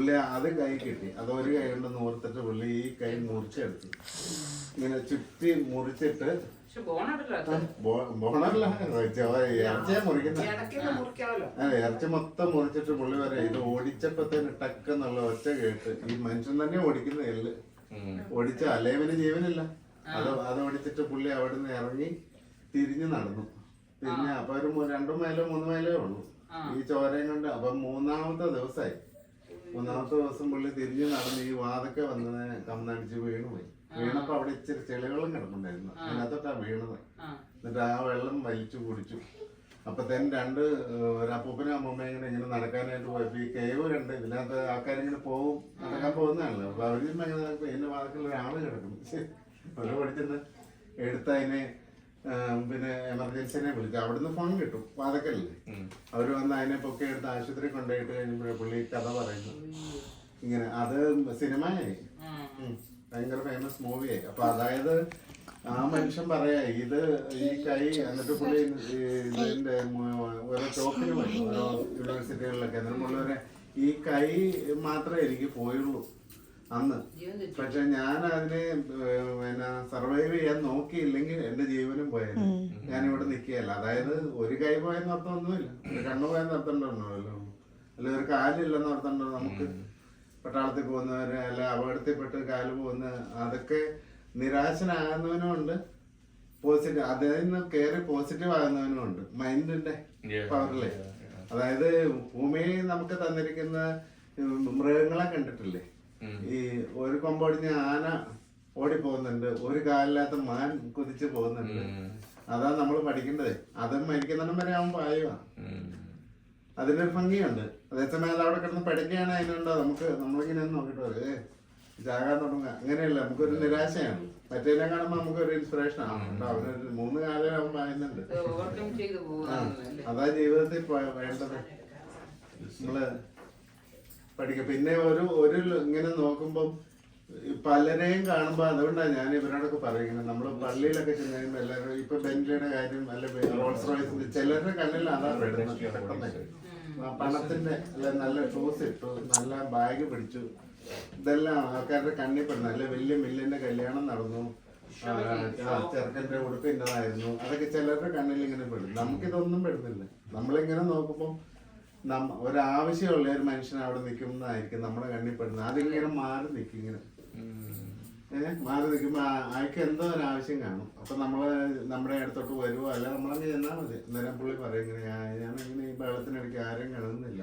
പുള്ളി അത് കൈ കിട്ടി, അത് ഒരു കൈ കൊണ്ട് നൂർത്തിട്ട് പുള്ളി ഈ കൈ മുറിച്ചെടുത്തു. ഇങ്ങനെ ചുറ്റി മുറിച്ചിട്ട് ബോണല്ല ഇറച്ചിയെ മുറിക്കുന്ന ഇറച്ചി മൊത്തം മുറിച്ചിട്ട് പുള്ളി പറയാം ഇത് ഓടിച്ചപ്പത്തേന് ടക്കെന്നുള്ള ഒച്ച കേട്ട് ഈ മനുഷ്യൻ തന്നെ ഓടിക്കുന്ന എല്ല് ഓടിച്ച അല്ലേവന് ജീവനില്ല. അത് ഓടിച്ചിട്ട് പുള്ളി അവിടെ നിന്ന് ഇറങ്ങി തിരിഞ്ഞു നടന്നു. തിരിഞ്ഞ് അപ്പൊ ഒരു 2 മൈലോ 3 മൈലേ ഉള്ളൂ ഈ ചോരയും കൊണ്ട്. അപ്പൊ മൂന്നാമത്തെ ദിവസം പുള്ളി തിരിഞ്ഞു നടന്ന് ഈ വാതൊക്കെ വന്ന് കന്നടിച്ച് വീണുപോയി. വീണപ്പോ അവിടെ ഇച്ചിരി ചെളികളും കിടക്കുന്നുണ്ടായിരുന്നു, അതിനകത്തോട്ടാ വീണത്. എന്നിട്ട് ആ വെള്ളം വലിച്ചു കുടിച്ചു. അപ്പത്തേനും ഒരു അപ്പൂപ്പനും അമ്മൂമ്മയും ഇങ്ങനെ നടക്കാനായിട്ട് പോയപ്പോ ഈ കേവ് കണ്ട് ഇതിനകത്ത് ആൾക്കാരിങ്ങനെ പോവും, നടക്കാൻ പോകുന്നതാണല്ലോ. അപ്പൊ അവരിന്ന് എന്റെ വാതിക്കൽ ഒരാള് കിടക്കുന്നു. അവര് പഠിച്ചെന്ന് എടുത്ത് അതിനെ പിന്നെ എമർജൻസിനെ വിളിച്ചു. അവിടുന്ന് ഫോൺ കിട്ടും വാതക്കല്ലേ. അവര് വന്ന് അതിനെ പൊക്കെ എടുത്ത് ആശുപത്രി കൊണ്ടുപോയിട്ട് കഴിഞ്ഞപ്പോഴേ പുള്ളി കഥ പറയുന്നു ഇങ്ങനെ. അത് സിനിമയായി, ഭയങ്കര ഫേമസ് മൂവിയായി. അപ്പൊ അതായത് ആ മനുഷ്യൻ പറയാ ഇത് ഈ കൈ, എന്നിട്ട് പുള്ളി ഇതിന്റെ ഓരോ ടോപ്പിന് പോയി ഓരോ യൂണിവേഴ്സിറ്റികളിലൊക്കെ. എന്നിട്ട് പുള്ളി പറയാ ഈ കൈ മാത്രമേ എനിക്ക് പോയുള്ളൂ അന്ന്. പക്ഷെ ഞാൻ അതിനെ പിന്നെ സർവൈവ് ചെയ്യാൻ നോക്കിയില്ലെങ്കിൽ എന്റെ ജീവനും പോയാലും ഞാൻ ഇവിടെ നിൽക്കുകയല്ല. അതായത് ഒരു കൈ പോയെന്ന് അർത്ഥമൊന്നുമില്ല, ഒരു കണ്ണു പോയെന്ന് അർത്ഥമുണ്ടല്ലോ, അല്ല ഒരു കാലില്ലെന്ന് അർത്ഥമുണ്ടോ. നമുക്ക് പട്ടാളത്തിൽ പോകുന്നവര് അല്ല അപകടത്തിൽപ്പെട്ട് കാല് പോകുന്ന അതൊക്കെ നിരാശനാകുന്നവനും ഉണ്ട്, പോസിറ്റീവ് അതിൽ നിന്ന് കയറി പോസിറ്റീവ് ആകുന്നവനും ഉണ്ട്. മൈൻഡിന്റെ പവറിലെ അതായത് ഭൂമിയിൽ നമുക്ക് തന്നിരിക്കുന്ന മൃഗങ്ങളെ കണ്ടിട്ടില്ലേ, ഈ ഒരു കൊമ്പൊടിഞ്ഞ ആന ഓടി പോകുന്നുണ്ട്, ഒരു കാലില്ലാത്ത മാൻ കുതിച്ച് പോകുന്നുണ്ട്. അതാ നമ്മൾ പഠിക്കേണ്ടത്. അതും മരിക്കുന്നിടം വരെ ആവുമ്പോ ആയുവാ. അതിനൊരു ഭംഗിയുണ്ട്. അതേസമയം അത് അവിടെ കിടന്ന് പഠിക്കുകയാണ് അതിനുണ്ടോ നമ്മളിങ്ങനെ നോക്കിട്ട് ചാകാൻ തുടങ്ങുക അങ്ങനെയല്ല. നമുക്കൊരു നിരാശയാണ്. മറ്റേതിനെ കാണുമ്പോ നമുക്കൊരു ഇൻസ്പിറേഷൻ ആവുന്നുണ്ട്. അവനൊരു 3 കാലമാകുമ്പോ ആയിരുന്നുണ്ട്. അതാ ജീവിതത്തിൽ വേണ്ടത് നമ്മള് പഠിക്കുക. പിന്നെ ഒരു ഇങ്ങനെ നോക്കുമ്പം പലരെയും കാണുമ്പോ, അതുകൊണ്ടാണ് ഞാൻ ഇവരോടൊക്കെ പറയുന്നത്. നമ്മള് പള്ളിയിലൊക്കെ ചെന്ന് കഴിയുമ്പോൾ എല്ലാവരും ഇപ്പൊ ബെൻലിയുടെ കാര്യം അല്ലെ റോൾസ് റോയ്സിന്റെ ചിലരുടെ കണ്ണിൽ അതാ പെടുന്നത്. പെട്ടെന്ന് പണത്തിന്റെ അല്ല നല്ല ഷൂസ് ഇട്ടു, നല്ല ബാഗ് പിടിച്ചു, ഇതെല്ലാം ആൾക്കാരുടെ കണ്ണിൽ പെടുന്നു. അല്ലെ വലിയ മില്ലിന്റെ കല്യാണം നടന്നു, ചെറുക്കന്റെ ഉടുപ്പ് ഇന്നതായിരുന്നു, അതൊക്കെ ചിലരുടെ കണ്ണിൽ ഇങ്ങനെ പെടും. നമുക്കിതൊന്നും പെടുന്നില്ല. നമ്മളിങ്ങനെ നോക്കുമ്പോ ഒരാവശ്യമുള്ള ഒരു മനുഷ്യൻ അവിടെ നിൽക്കുന്നതായിരിക്കും നമ്മുടെ കണ്ണിൽ പെടുന്നത്. അതിങ്ങനെ മാറി നിൽക്കും, ഇങ്ങനെ മാറി നിൽക്കുമ്പോ അയാൾക്ക് എന്തോ ഒരു ആവശ്യം കാണും. അപ്പൊ നമ്മുടെ അടുത്തോട്ട് വരുവോ അല്ല നമ്മളങ്ങ് ചെന്നാൽ മതി. അന്നേരം പുള്ളി പറയും ഇങ്ങനെ ഞാനിങ്ങനെ ഈ വെള്ളത്തിനിടയ്ക്ക് ആരും കാണുന്നില്ല.